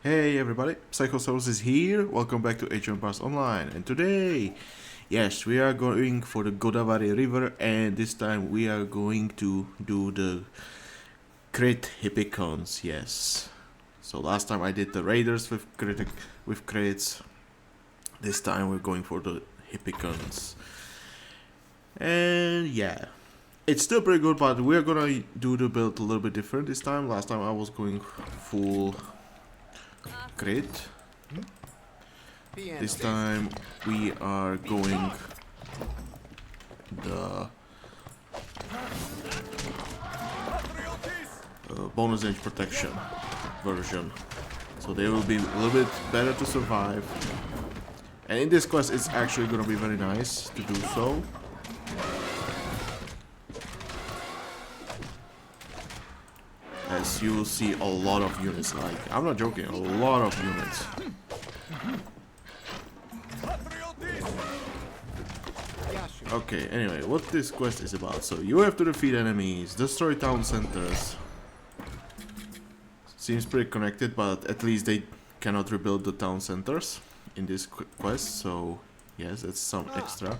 Hey everybody, Psychosaurus is here. Welcome back to Age of Empires Online. And today, yes, we are going for the Godavari River, and this time we are going to do the crit Hippikons. Yes. So last time I did the raiders with crits. This time we're going for the Hippikons. And yeah, it's still pretty good, but we're gonna do the build a little bit different this time. Last time I was going full crit. This time we are going the bonus range protection version, so they will be a little bit better to survive, and in this quest it's actually gonna be very nice to do so. As you will see a lot of units, like, I'm not joking, a lot of units. Okay, anyway, what this quest is about. So, you have to defeat enemies, destroy town centers. Seems pretty connected, but at least they cannot rebuild the town centers in this quest, so yes, that's some extra.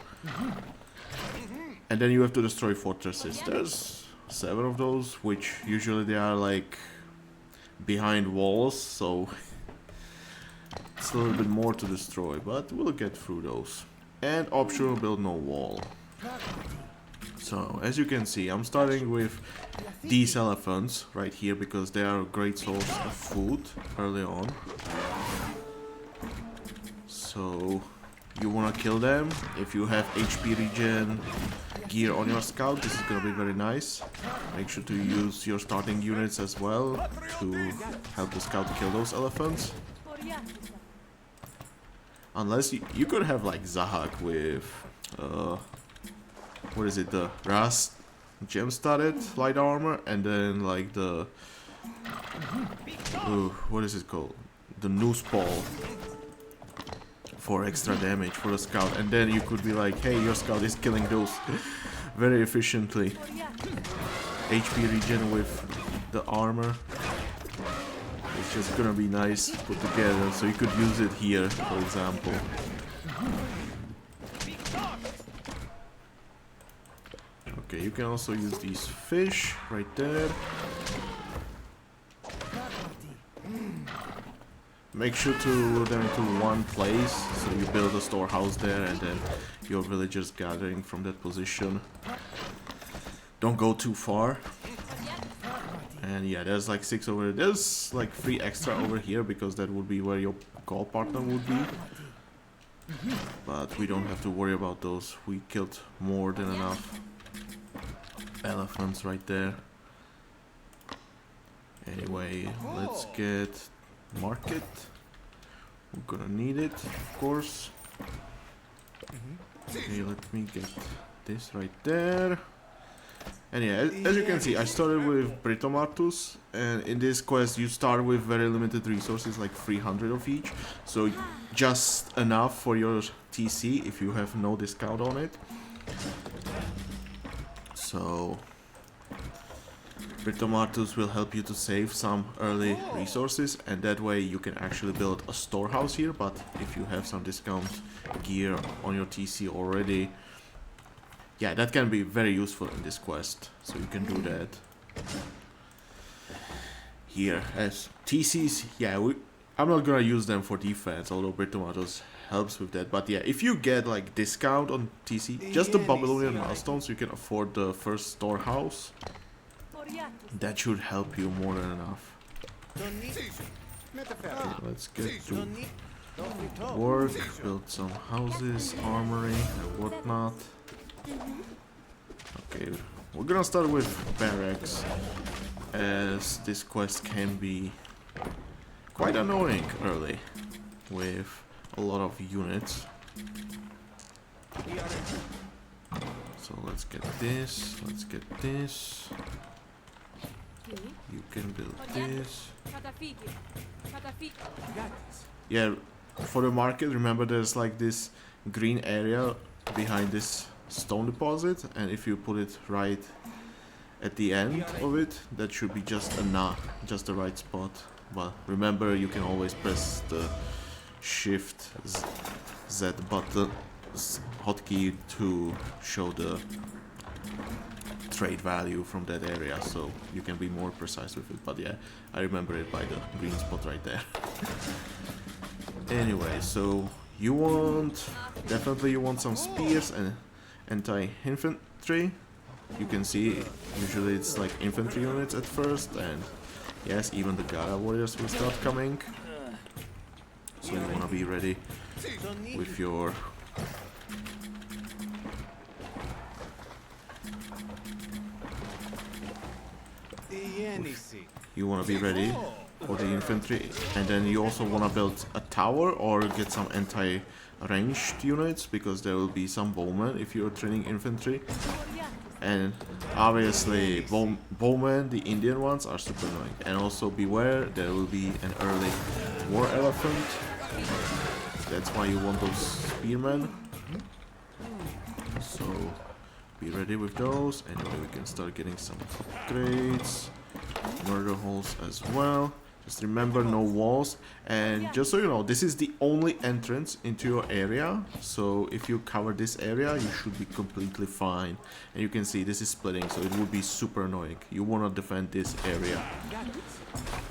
And then you have to destroy fortresses. There's 7 of those, which usually they are like behind walls, so it's a little bit more to destroy, but we'll get through those. And optional build no wall. So as you can see, I'm starting with these elephants right here because they are a great source of food early on. So you wanna kill them. If you have HP regen gear on your scout, this is gonna be very nice. Make sure to use your starting units as well to help the scout kill those elephants. Unless you could have like Zahak with what is it, the Rast gem studded light armor, and then like the what is it called, the noose ball for extra damage for the scout, and then you could be like, hey, your scout is killing those very efficiently. HP regen with the armor. It's just gonna be nice put together, so you could use it here, for example. Okay, you can also use these fish right there. Make sure to lure them into one place, so you build a storehouse there and then your villagers gathering from that position. Don't go too far. And yeah, there's like 6 over there. There's like 3 extra over here because that would be where your call partner would be. But we don't have to worry about those. We killed more than enough elephants right there. Anyway, let's get market. We're gonna need it, of course. Okay, let me get this right there. And yeah, as you can see, I started with Britomartus, and in this quest you start with very limited resources, like 300 of each, so just enough for your TC if you have no discount on it. So Britomartus will help you to save some early resources, and that way you can actually build a storehouse here. But if you have some discount gear on your TC already, yeah, that can be very useful in this quest, so you can do that. Here, as TCs, yeah, I'm not gonna use them for defense, although Britomartus helps with that. But yeah, if you get like discount on TC, just the Babylonian milestones, you can afford the first storehouse. That should help you more than enough. Okay, let's get to work, build some houses, armory, and whatnot. Okay, we're gonna start with barracks, as this quest can be quite annoying early with a lot of units. So let's get this, let's get this. You can build this. Yeah, for the market, remember there's like this green area behind this stone deposit, and if you put it right at the end of it, that should be just enough, just the right spot. but remember you can always press the Shift Z button hotkey to show the trade value from that area, so you can be more precise with it. But yeah, I remember it by the green spot right there. Anyway, so you want definitely some spears and anti-infantry. You can see usually it's like infantry units at first, and yes, even the Gara warriors will start coming. So you wanna be ready with your for the infantry, and then you also wanna build a tower or get some anti-ranged units, because there will be some bowmen if you're training infantry. And obviously bowmen, the Indian ones, are super annoying. And also beware, there will be an early war elephant. That's why you want those spearmen. So be ready with those. Anyway, we can start getting some upgrades. Murder holes as well. Just remember, no walls. And just so you know, this is the only entrance into your area. So if you cover this area, you should be completely fine. And you can see this is splitting, so it would be super annoying. You want to defend this area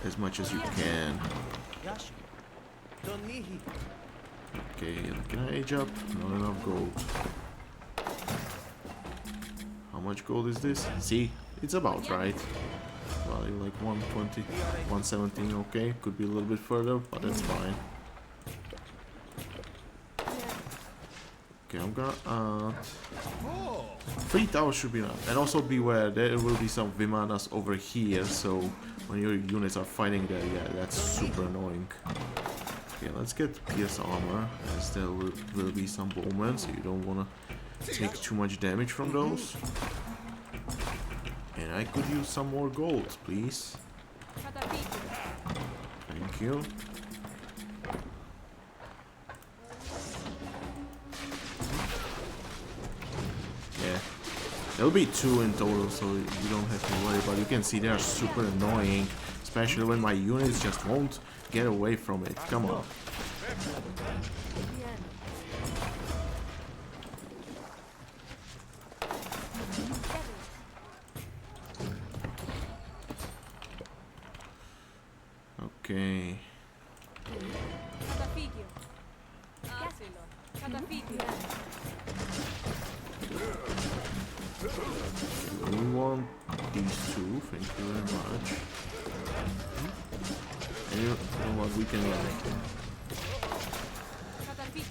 as much as you can. Okay, can I age up? Not enough gold. How much gold is this? See, it's about right. Value like 120, 117, okay, could be a little bit further, but that's fine. Okay, I'm gonna 3 towers should be enough. And also beware, there will be some Vimanas over here, so when your units are fighting there, yeah, that's super annoying. Okay, let's get pierce armor, as there will be some bowmen, so you don't wanna take too much damage from those. And I could use some more gold, please. Thank you. Yeah, there'll be 2 in total, so you don't have to worry. But you can see they are super annoying, especially when my units just won't get away from it. Come on. Okay. We want these 2, thank you very much. And you know what, we can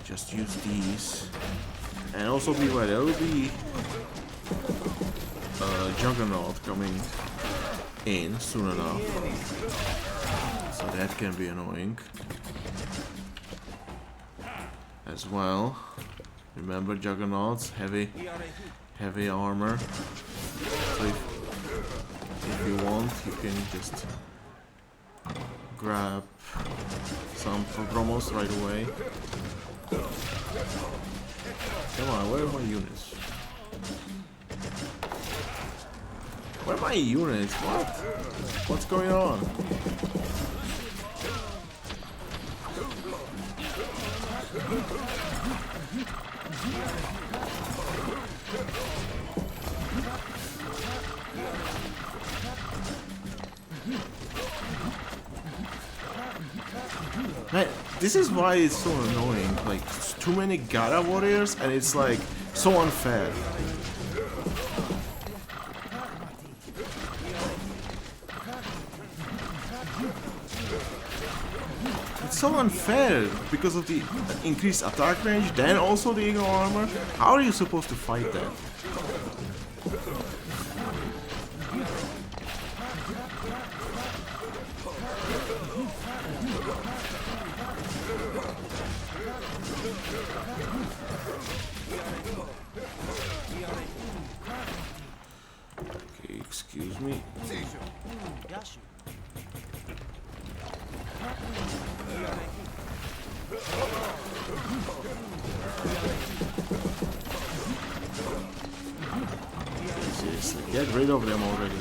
just use these. And also beware, there will be Juggernaut coming in soon enough. So that can be annoying as well. Remember, Juggernauts, heavy armor. So if you want, you can just grab some for promos right away. Come on, where are my units? Where are my units? What? What's going on? Man, this is why it's so annoying. Like, too many Gara warriors, and it's like so unfair. It's so unfair because of the increased attack range, then also the eagle armor. How are you supposed to fight that? Okay, excuse me. Seriously, get rid of them already.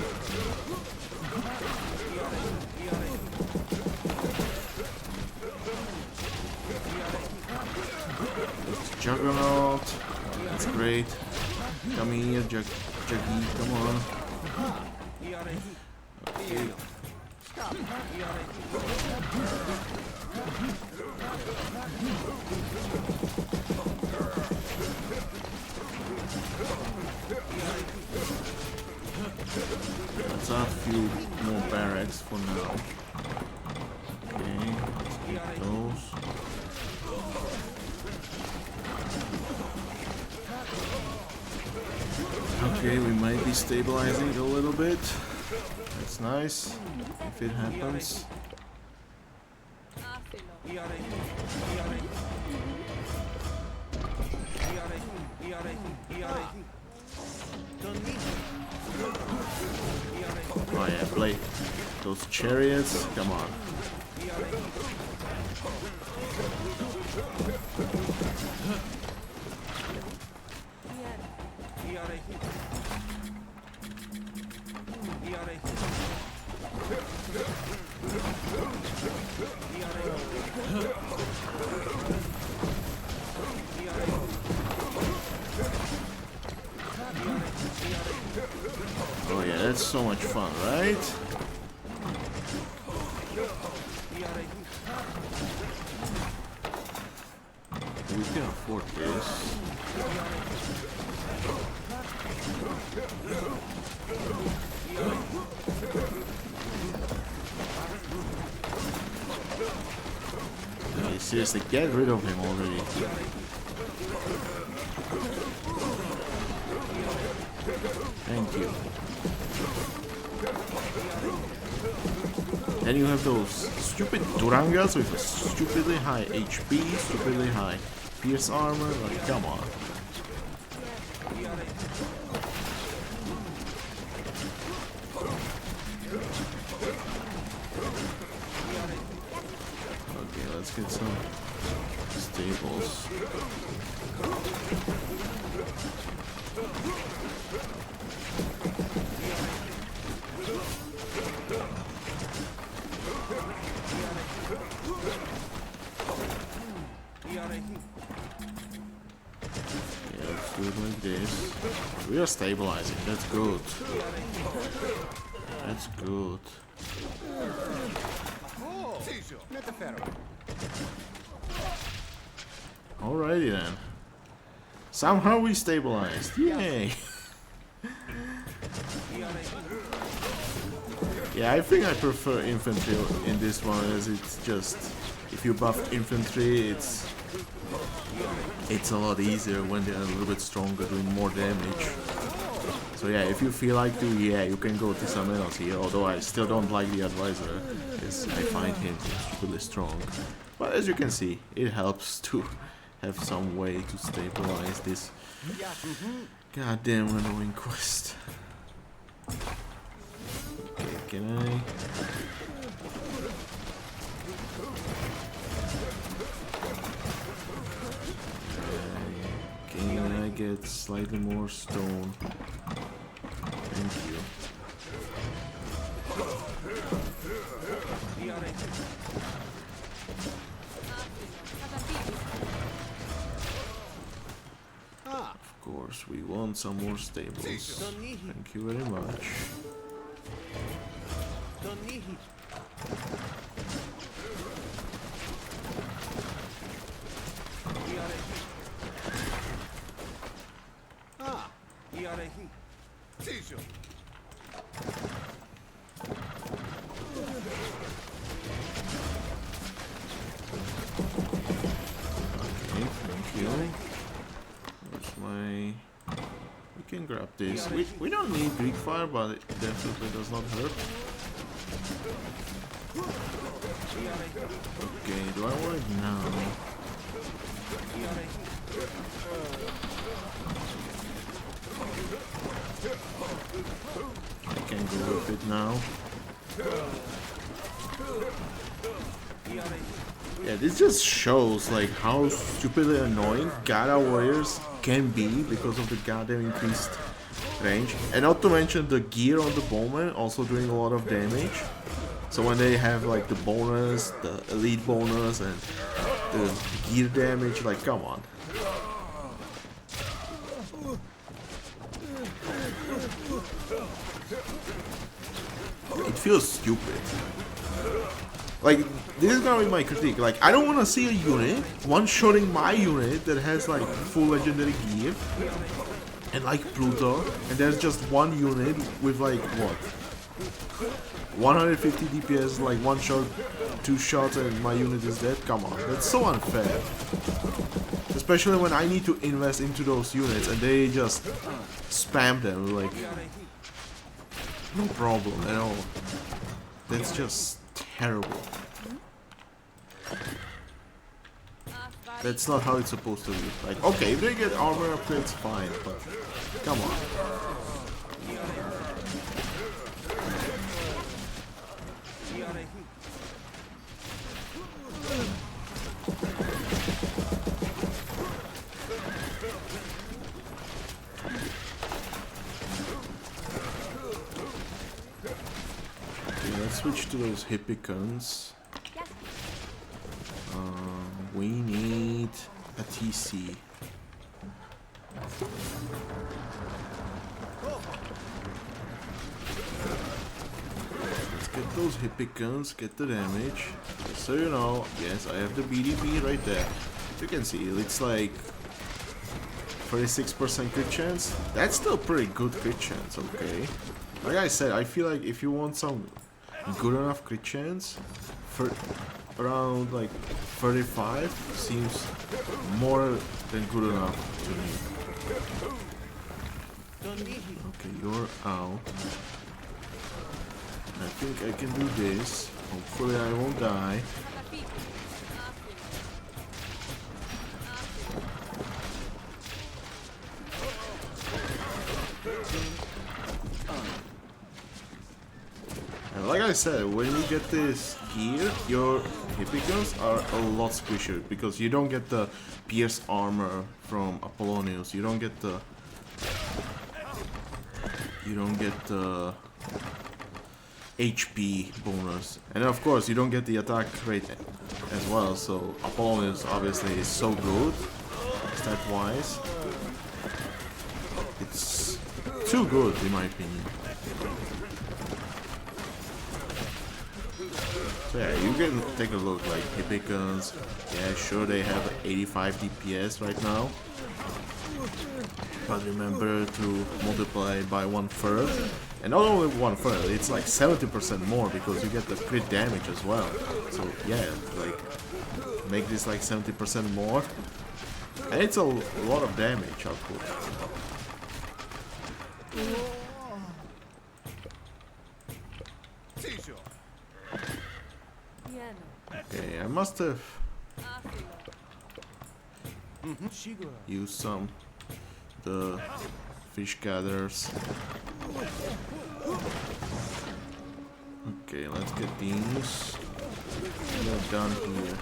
Juggernaut. That's great. Come here, Juggy. Come on. Okay. Let's add a few more barracks for now. Okay, let's keep those. Okay, we might be stabilizing a little bit. That's nice, if it happens. Oh yeah, play those chariots, come on. Oh yeah, that's so much fun, right? We can afford this. Hey, seriously, get rid of him already. Thank you. Then you have those stupid Durangas with a stupidly high HP, stupidly high pierce armor, like come on. Okay, let's get some stables. Like this. We are stabilizing, that's good. That's good. Alrighty then. Somehow we stabilized. Yay! Yeah, I think I prefer infantry in this one, as it's just, if you buff infantry, it's a lot easier when they're a little bit stronger, doing more damage. So yeah, if you feel like to, yeah, you can go to someone else here, although I still don't like the advisor, because I find him really strong. But as you can see, it helps to have some way to stabilize this goddamn annoying quest. Okay, can I... Can I get slightly more stone? Thank you. Of course, we want some more stables. Thank you very much. We can grab this. We don't need Greek fire, but it definitely does not hurt. Okay, do I want it now? I can go with it now. Yeah, this just shows like how stupidly annoying Gada warriors can be because of the goddamn increased range. And not to mention the gear on the bowman also doing a lot of damage. So when they have like the bonus, the elite bonus and the gear damage, like come on. feels stupid. Like, this is gonna be my critique. Like, I don't want to see a unit one-shotting my unit that has like full legendary gear and like Pluto, and there's just one unit with like what, 150 DPS, like one shot, two shots, and my unit is dead. Come on, that's so unfair. Especially when I need to invest into those units and they just spam them like no problem at all. That's just terrible. That's not how it's supposed to be. Like, okay, if they get armor upgrades, fine, but come on. Okay, let's switch to those Hippikons. We need a TC. Let's get those Hippikons, get the damage. Just so you know, yes, I have the BDB right there. You can see it's like 36% crit chance. That's still pretty good crit chance, okay. Like I said, I feel like if you want some good enough crit chance, for around like 35 seems more than good enough to me. Okay, you're out. I think I can do this. Hopefully I won't die. And like I said, when you get this gear, your Hippikons are a lot squishier because you don't get the pierce armor from Apollonius. You don't get the HP bonus, and of course you don't get the attack rate as well. So Apollonius obviously is so good stat wise. It's too good in my opinion. So yeah, you can take a look, like Hippikons, yeah sure they have 85 DPS right now, but remember to multiply by 1/3, and not only 1/3, it's like 70% more because you get the crit damage as well. So yeah, like make this like 70% more, and it's a lot of damage output. Okay, I must have used some the fish gatherers. Okay, let's get these. They're done here.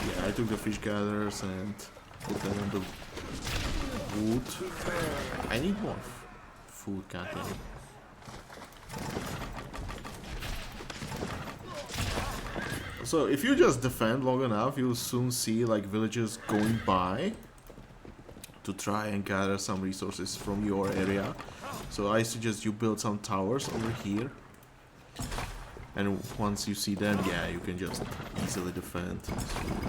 Yeah, I took the fish gatherers and put them on the wood. I need more food, goddamn. So if you just defend long enough, you'll soon see like villagers going by to try and gather some resources from your area. So I suggest you build some towers over here, and once you see them, yeah, you can just easily defend. So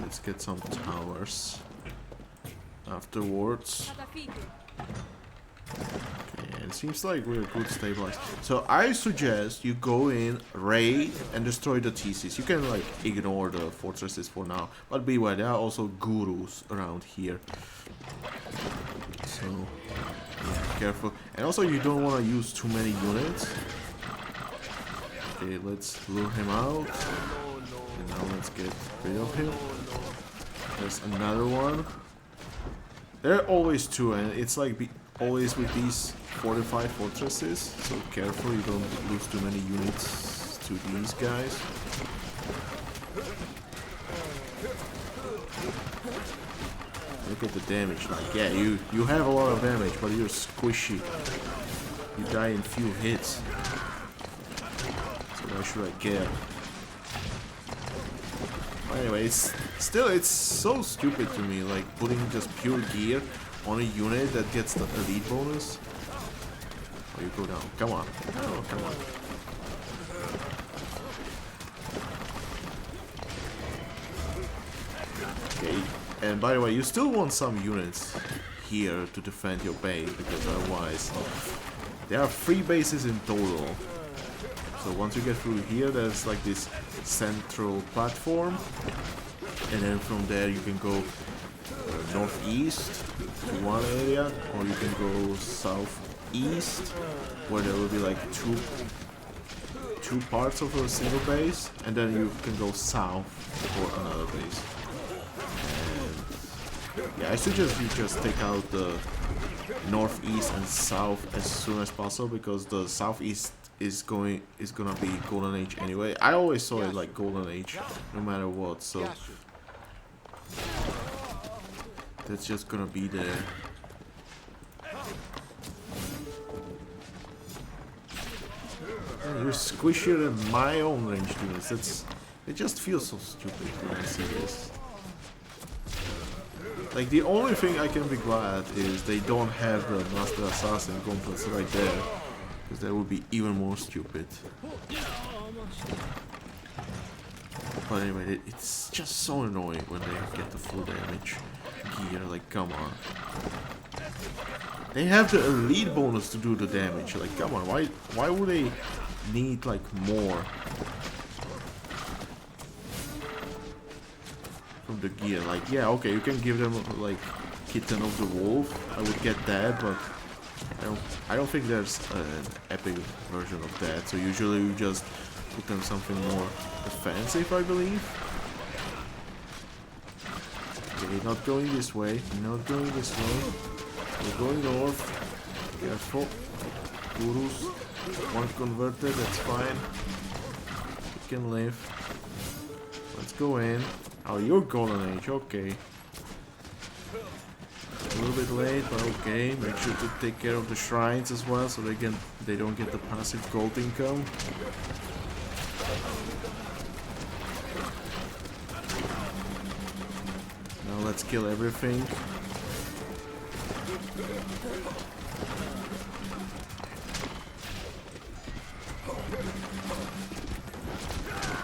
let's get some towers afterwards. Okay, it seems like we're good stabilized. So I suggest you go in, raid, and destroy the TCs. You can like ignore the fortresses for now, but beware, there are also gurus around here. So yeah, careful. And also you don't want to use too many units. Okay, let's lure him out. And now let's get rid of him. There's another one. There are always two, and it's like always with these fortified fortresses, so careful you don't lose too many units to these guys. Look at the damage, like yeah, you have a lot of damage, but you're squishy. You die in few hits. So why should I care? Anyway, it's so stupid to me, like putting just pure gear on a unit that gets the elite bonus. Or you go down. Come on. Oh, come on. Okay. And by the way, you still want some units here to defend your base, because otherwise there are 3 bases in total. So once you get through here, there's like this central platform, and then from there you can go northeast to one area, or you can go southeast, where there will be like two parts of a single base, and then you can go south for another base. Yeah, I suggest you just take out the northeast and south as soon as possible, because the southeast is gonna be Golden Age anyway. I always saw it like Golden Age, no matter what. So that's just gonna be there. You're squishier than my own ranged units. It just feels so stupid when I see this. Like, the only thing I can be glad is they don't have the Master Assassin gauntlets right there, because that would be even more stupid. But anyway, it's just so annoying when they get the full damage gear. Like, come on. They have the elite bonus to do the damage. Like, come on, why would they need like more from the gear? Like, yeah, okay, you can give them like Kitten of the Wolf. I would get that, but I don't think there's an epic version of that. So usually you just put them something more defensive, I believe. Okay, not going this way. Not going this way. We're going north. Careful. Gurus. One converted, that's fine. You can live. Let's go in. Oh, you're Golden Age, okay. A little bit late, but okay. Make sure to take care of the shrines as well, so they don't get the passive gold income. Now let's kill everything.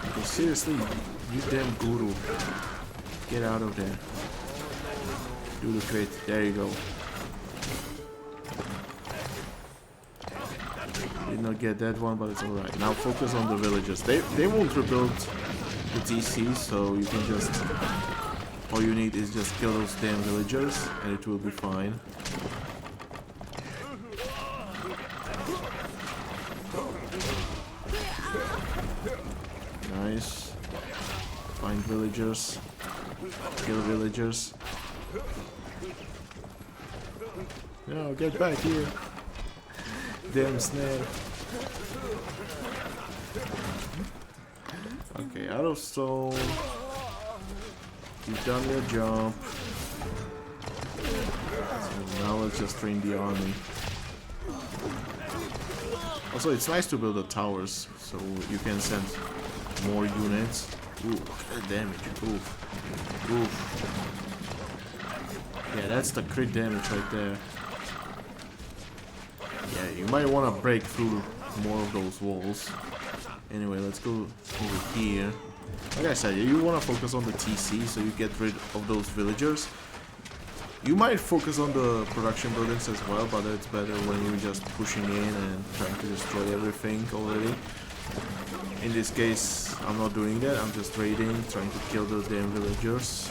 Okay, seriously, you damn guru. Get out of there. Do the crit. There you go. Did not get that one, but it's alright. Now focus on the villagers. They won't rebuild the TC, so you can just... all you need is just kill those damn villagers, and it will be fine. Nice. Find villagers. Kill villagers. No, get back here. Damn snare. Okay, out of stone. You've done your jump. So now let's just train the army. Also, it's nice to build the towers, so you can send more units. Ooh, damage. Oof. Oof. Yeah, that's the crit damage right there. Yeah, you might want to break through more of those walls. Anyway, let's go over here. Like I said, you want to focus on the TC, so you get rid of those villagers. You might focus on the production buildings as well, but it's better when you're just pushing in and trying to destroy everything already. In this case, I'm not doing that. I'm just raiding, trying to kill the damn villagers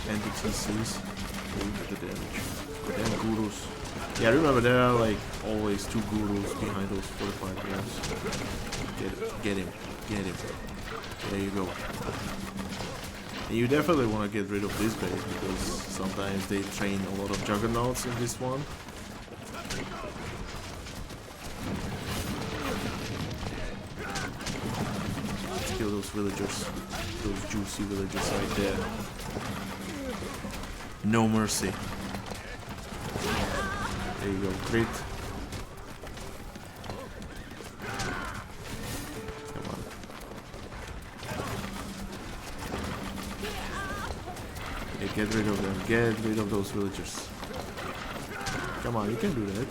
and the TCs. The damage. The damn gurus. Yeah, remember there are like always 2 gurus behind those fortified walls. Get him. Get him. There you go. And you definitely want to get rid of this base, because sometimes they train a lot of juggernauts in this one. Let's kill those villagers. Those juicy villagers right there. No mercy. There you go, crit. Come on. Yeah, get rid of them. Get rid of those villagers. Come on, you can do that.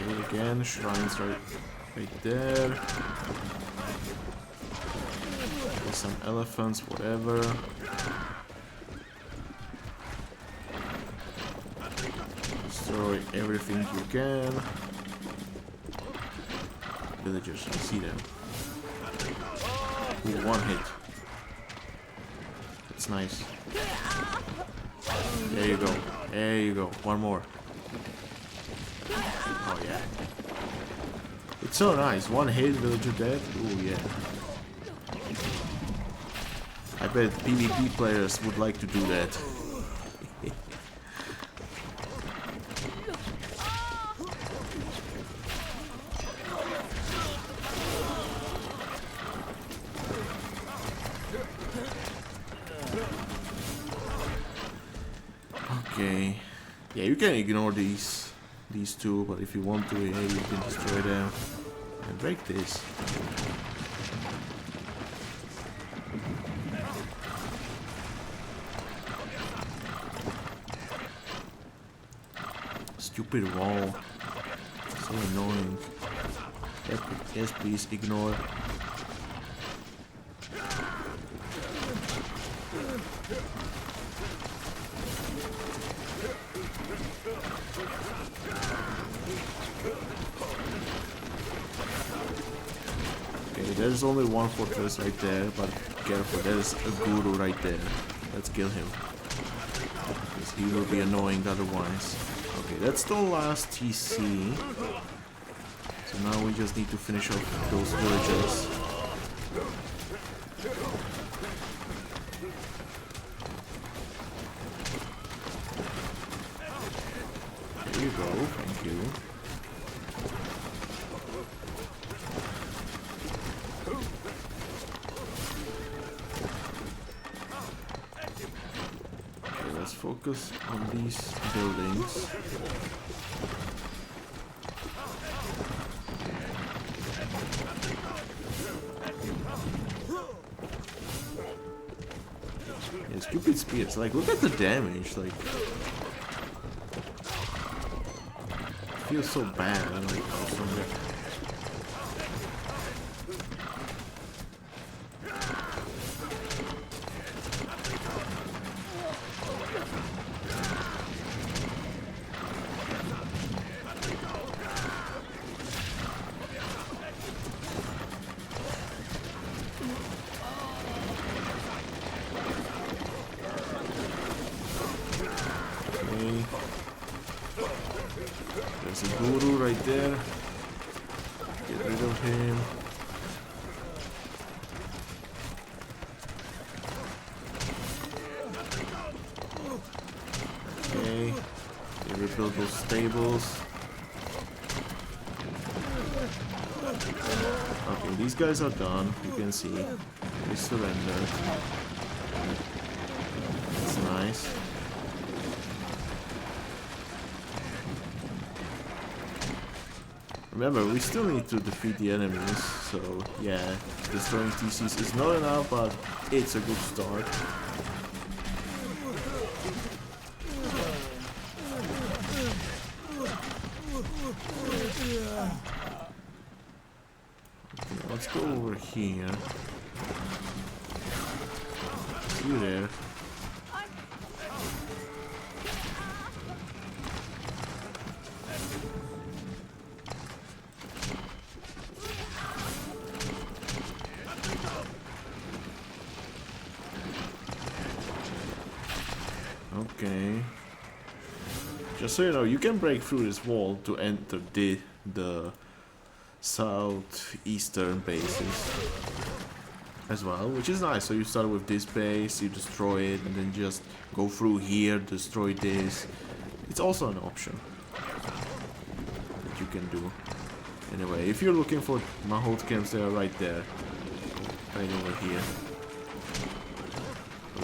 Okay, again, shrines right there. There's some elephants, whatever. Destroy everything you can. Villagers, I see them. Ooh, one hit. That's nice. There you go. There you go. One more. Oh yeah. It's so nice. One hit, villager dead. Ooh yeah. I bet PvP players would like to do that. Okay. Yeah, you can ignore these two, but if you want to, yeah, you can destroy them and break this. Stupid wall. So annoying. Yes, please ignore. Okay, there's only one fortress right there, but careful, there's a guru right there. Let's kill him. Because he will be annoying otherwise. Okay, that's the last TC. So now we just need to finish off those villagers. There you go, thank you. Okay, let's focus on these buildings. Yeah, stupid spears. Like, look at the damage. Like, I feel so bad. I'm like, oh, so bad. There's a guru right there. Get rid of him. Okay. They rebuild those stables. Okay, these guys are done. You can see. They surrendered. That's nice. Remember, we still need to defeat the enemies, so yeah, destroying TCs is not enough, but it's a good start. Okay, let's go over here. See you there. Okay. Just so you know, you can break through this wall to enter the southeastern bases as well, which is nice. So you start with this base, you destroy it, and then just go through here, destroy this. It's also an option that you can do. Anyway, if you're looking for Mahout camps, they are right there, right over here.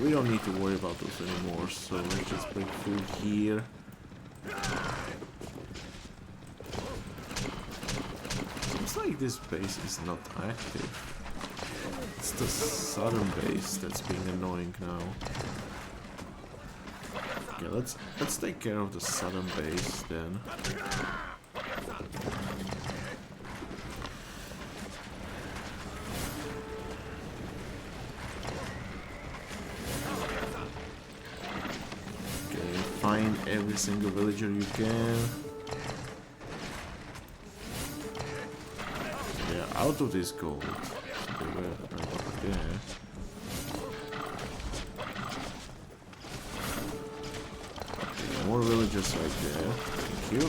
We don't need to worry about those anymore, so let's just break through here. Seems like this base is not active. It's the southern base that's being annoying now. Okay, let's take care of the southern base then. Okay, find every single villager you can. They're out of this gold. So they were right over there. Okay, more villagers right there. Thank you.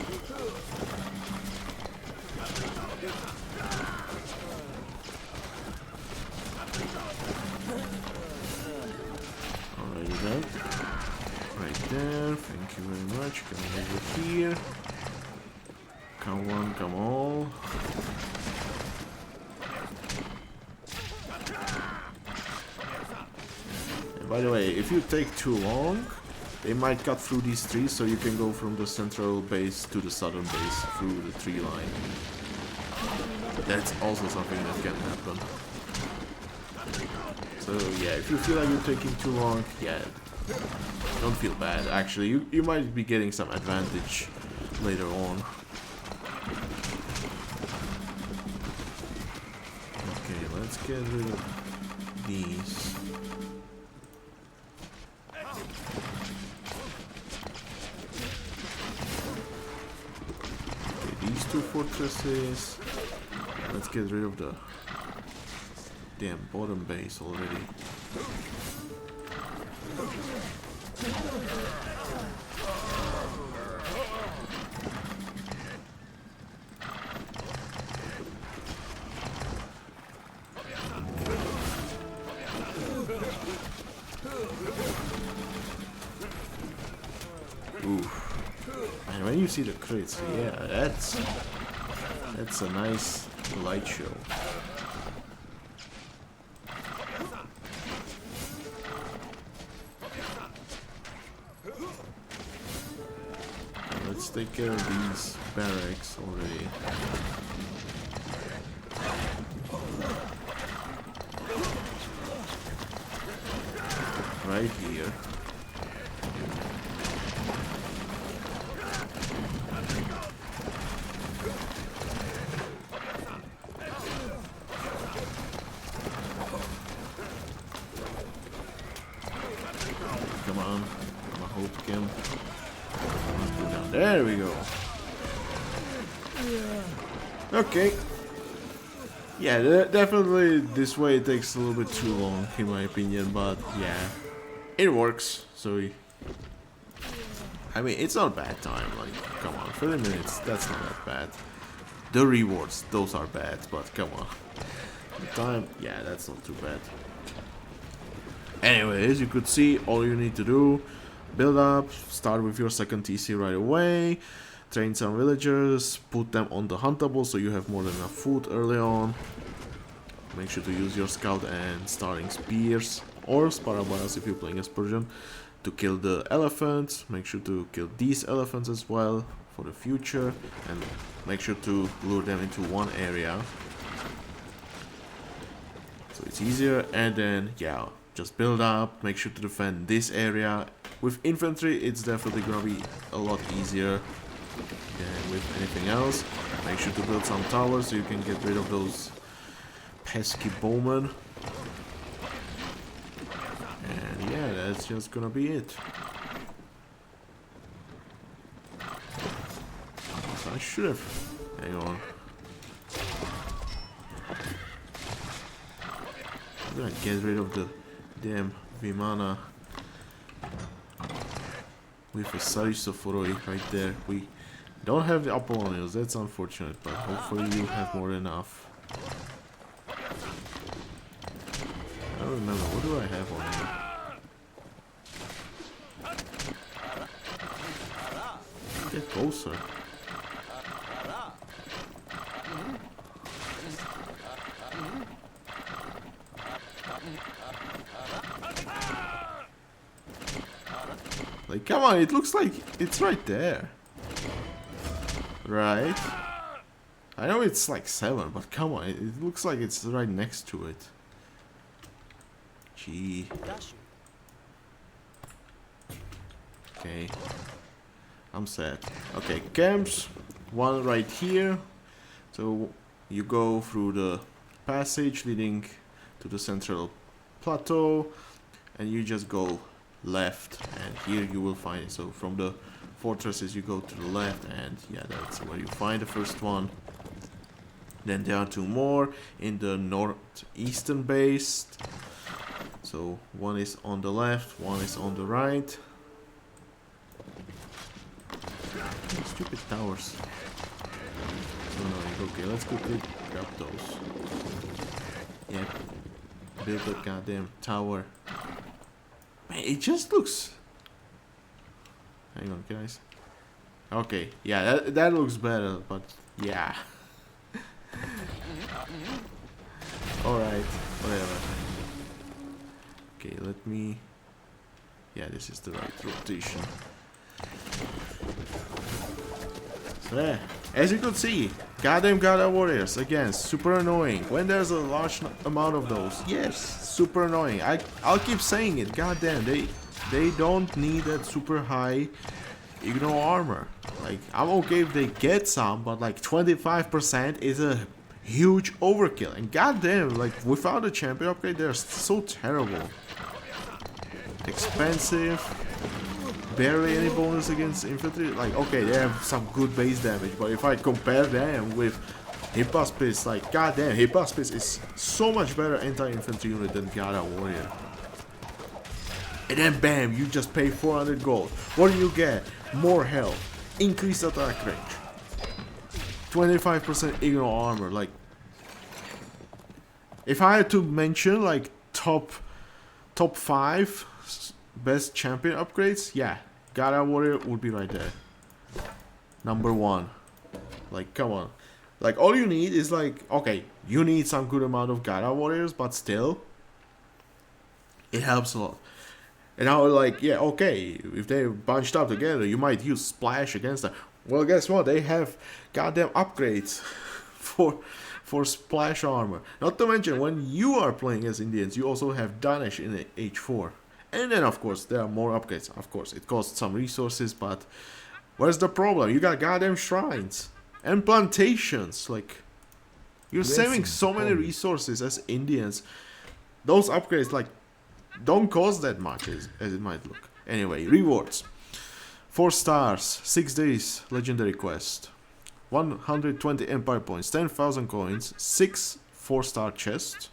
Alrighty then. Right there. Thank you very much. Come over here. Come on, come on. By the way, if you take too long, they might cut through these trees, so you can go from the central base to the southern base through the tree line. That's also something that can happen. So yeah, if you feel like you're taking too long, yeah, don't feel bad. Actually, you might be getting some advantage later on. Okay, let's get rid of these. These two fortresses. Let's get rid of the damn bottom base already. Oof. And when you see the crits, yeah, that's a nice light show. Let's take care of these barracks already. Right here. Come on, I'm a hope him. There we go. Okay. Yeah, definitely this way takes a little bit too long, in my opinion, but yeah, it works. So, I mean, it's not bad time. Like, come on, 30 minutes, that's not that bad. The rewards, those are bad, but come on. The time, yeah, that's not too bad. Anyway, as you could see, all you need to do, build up, start with your second TC right away, train some villagers, put them on the huntable so you have more than enough food early on. Make sure to use your scout and starting spears, or sparabayas if you're playing as Persian, to kill the elephants. Make sure to kill these elephants as well for the future, and make sure to lure them into one area. So it's easier, and then, yeah, just build up, make sure to defend this area. With infantry, it's definitely gonna be a lot easier than with anything else. Make sure to build some towers so you can get rid of those pesky bowmen. And yeah, that's just gonna be it. So I should have... Hang on. I'm gonna get rid of the damn Vimana with a Psychosaurus right there. We don't have the Apollonius, that's unfortunate, but hopefully you have more than enough. I don't remember, what do I have on here? Get closer. Like, come on, it looks like it's right there. Right? I know it's like 7, but come on, it looks like it's right next to it. Gee. Okay. I'm sad. Okay, camps. one right here. So you go through the passage leading to the central plateau, and you just go left, and here you will find it. So from the fortresses you go to the left, and yeah, that's where you find the first one. Then there are two more in the northeastern base. So one is on the left, one is on the right. Stupid towers. Oh, okay, let's quickly grab those. Yeah, build that goddamn tower. Man, it just looks... Hang on, guys. Okay, yeah, that looks better, but yeah. Alright, whatever. Okay, let me... Yeah, this is the right rotation. So yeah, as you could see, goddamn Godavari warriors, again, super annoying. When there's a large amount of those, yes, super annoying. I'll keep saying it, goddamn, they don't need that super high ignore armor. Like, I'm okay if they get some, but like 25% is a huge overkill. And goddamn, like without a champion upgrade, they're so terrible. Expensive, barely any bonus against infantry. Like, okay, they have some good base damage, but if I compare them with Hippikons, like goddamn, Hippikons is so much better anti-infantry unit than Godavari warrior. And then bam, you just pay 400 gold. What do you get? More health, increased attack range, 25% ignore armor. Like, if I had to mention like top 5 best champion upgrades, yeah, Godavari warrior would be right there. Number 1. Like, come on. Like, all you need is like, okay, you need some good amount of Godavari warriors, but still, it helps a lot. And I was like, yeah, okay, if they're bunched up together, you might use Splash against them. Well, guess what? They have goddamn upgrades for Splash armor. Not to mention, when you are playing as Indians, you also have Danish in H4. And then, of course, there are more upgrades. Of course, it costs some resources, but where's the problem? You got goddamn shrines and plantations. Like, you're saving so many resources as Indians. Those upgrades, like, don't cost that much as it might look. Anyway, rewards. 4 stars, 6 days legendary quest, 120 empire points, 10,000 coins, 6 4-star chests.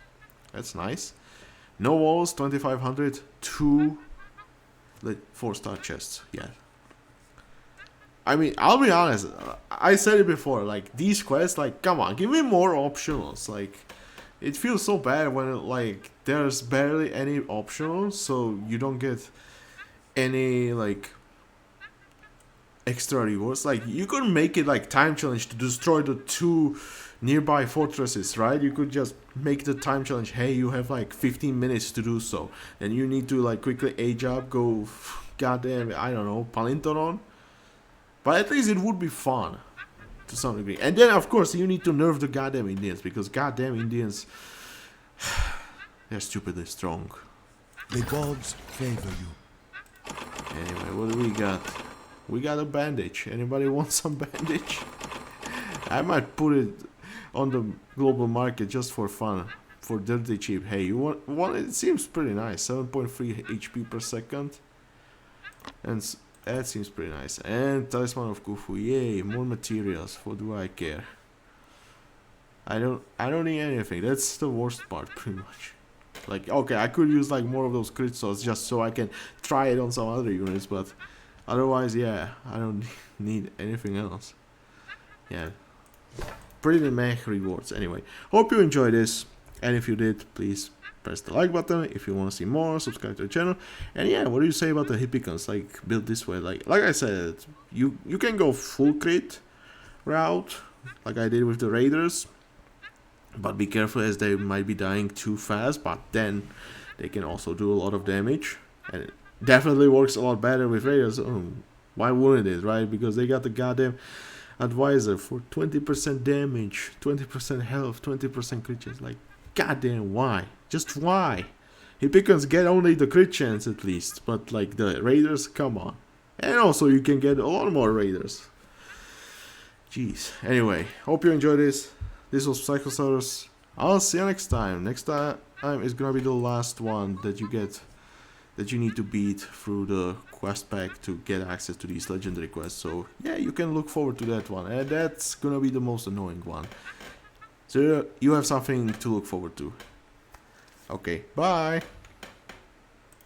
That's nice. No walls, 2,500, 2 4-star chests. Yeah. I mean, I'll be honest. I said it before. Like, these quests, like, come on, give me more optionals. Like, it feels so bad when like there's barely any optionals, so you don't get any like extra rewards. Like, you could make it like time challenge to destroy the 2 nearby fortresses, right? You could just make the time challenge, hey, you have like 15 minutes to do so, and you need to like quickly age up, go goddamn, I don't know, Palintoron. But at least it would be fun to some degree. And then of course you need to nerf the goddamn Indians, because goddamn Indians, they're stupidly strong. The gods favor you. Anyway, what do we got? We got a bandage. Anybody want some bandage? I might put it on the global market just for fun, for dirty cheap. Hey, you want one? It seems pretty nice. 7.3 HP per second, and that seems pretty nice. And Talisman of Khufu. Yay, more materials. What do I care? I don't need anything. That's the worst part, pretty much. Like, okay, I could use like more of those crit shots just so I can try it on some other units, but otherwise, yeah, I don't need anything else. Yeah, pretty meh rewards. Anyway, hope you enjoyed this, and if you did, please press the like button. If you want to see more, subscribe to the channel. And yeah, what do you say about the Hippikons? Like, built this way, like I said, you can go full crit route, like I did with the Raiders, but be careful as they might be dying too fast. But then they can also do a lot of damage, and it definitely works a lot better with Raiders. Why wouldn't it, right? Because they got the goddamn advisor for 20% damage, 20% health, 20% crit chance. Like, goddamn, why? Just why? Hippikons get only the crit chance at least, but like the Raiders, come on. And also you can get a lot more Raiders. Jeez. Anyway, hope you enjoyed this. This was Psychosaurus. I'll see you next time. Next time is gonna be the last one that you get, that you need to beat through the quest pack to get access to these legendary quests. So yeah, you can look forward to that one, and that's gonna be the most annoying one. So you have something to look forward to. Okay, bye.